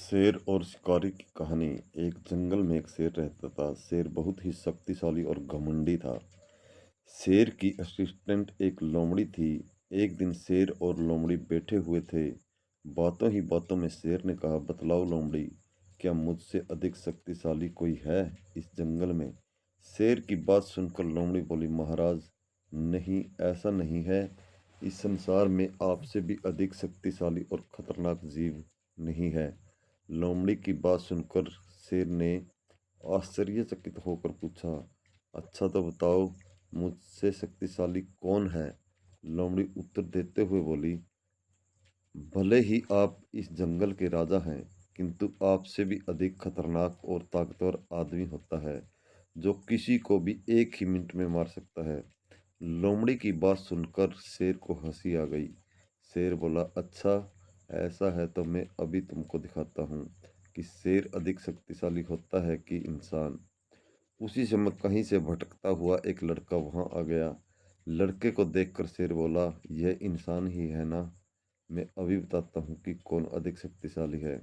शेर और शिकारी की कहानी। एक जंगल में एक शेर रहता था। शेर बहुत ही शक्तिशाली और घमंडी था। शेर की असिस्टेंट एक लोमड़ी थी। एक दिन शेर और लोमड़ी बैठे हुए थे। बातों ही बातों में शेर ने कहा, बतलाओ लोमड़ी, क्या मुझसे अधिक शक्तिशाली कोई है इस जंगल में? शेर की बात सुनकर लोमड़ी बोली, महाराज, नहीं, ऐसा नहीं है। इस संसार में आपसे भी अधिक शक्तिशाली और खतरनाक जीव नहीं है। लोमड़ी की बात सुनकर शेर ने आश्चर्यचकित होकर पूछा, अच्छा तो बताओ, मुझसे शक्तिशाली कौन है? लोमड़ी उत्तर देते हुए बोली, भले ही आप इस जंगल के राजा हैं, किंतु आपसे भी अधिक खतरनाक और ताकतवर आदमी होता है, जो किसी को भी एक ही मिनट में मार सकता है। लोमड़ी की बात सुनकर शेर को हंसी आ गई। शेर बोला, अच्छा, ऐसा है तो मैं अभी तुमको दिखाता हूँ कि शेर अधिक शक्तिशाली होता है कि इंसान। उसी समय कहीं से भटकता हुआ एक लड़का वहां आ गया। लड़के को देखकर शेर बोला, यह इंसान ही है ना? मैं अभी बताता हूँ कि कौन अधिक शक्तिशाली है।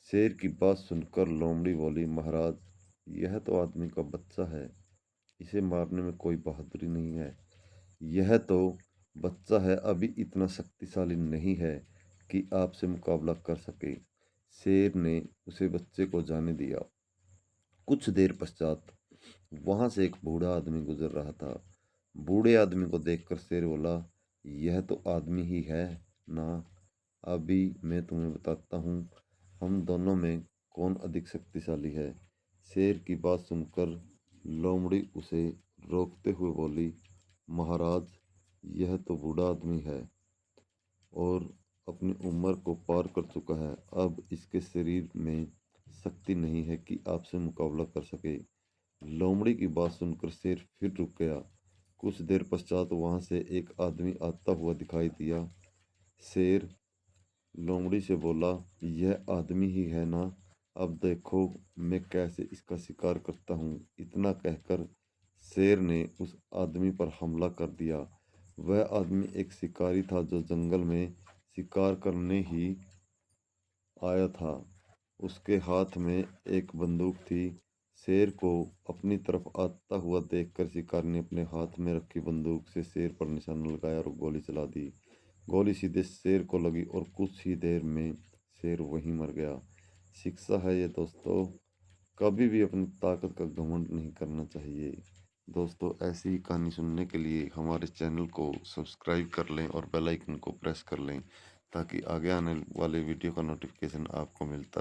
शेर की बात सुनकर लोमड़ी बोली, महाराज, यह तो आदमी का बच्चा है। इसे मारने में कोई बहादुरी नहीं है। यह तो बच्चा है, अभी इतना शक्तिशाली नहीं है कि आपसे मुकाबला कर सके। शेर ने उसे बच्चे को जाने दिया। कुछ देर पश्चात वहां से एक बूढ़ा आदमी गुजर रहा था। बूढ़े आदमी को देखकर शेर बोला, यह तो आदमी ही है ना? अभी मैं तुम्हें बताता हूँ हम दोनों में कौन अधिक शक्तिशाली है। शेर की बात सुनकर लोमड़ी उसे रोकते हुए बोली, महाराज, यह तो बूढ़ा आदमी है और अपनी उम्र को पार कर चुका है। अब इसके शरीर में शक्ति नहीं है कि आपसे मुकाबला कर सके। लोमड़ी की बात सुनकर शेर फिर रुक गया। कुछ देर पश्चात वहां से एक आदमी आता हुआ दिखाई दिया। शेर लोमड़ी से बोला, यह आदमी ही है ना? अब देखो मैं कैसे इसका शिकार करता हूँ। इतना कहकर शेर ने उस आदमी पर हमला कर दिया। वह आदमी एक शिकारी था जो जंगल में शिकार करने ही आया था। उसके हाथ में एक बंदूक थी। शेर को अपनी तरफ आता हुआ देखकर शिकारी ने अपने हाथ में रखी बंदूक से शेर पर निशाना लगाया और गोली चला दी। गोली सीधे शेर को लगी और कुछ ही देर में शेर वहीं मर गया। शिक्षा है ये दोस्तों, कभी भी अपनी ताकत का घमंड नहीं करना चाहिए। दोस्तों, ऐसी ही कहानी सुनने के लिए हमारे चैनल को सब्सक्राइब कर लें और बेल आइकन को प्रेस कर लें, ताकि आगे आने वाले वीडियो का नोटिफिकेशन आपको मिलता रहे।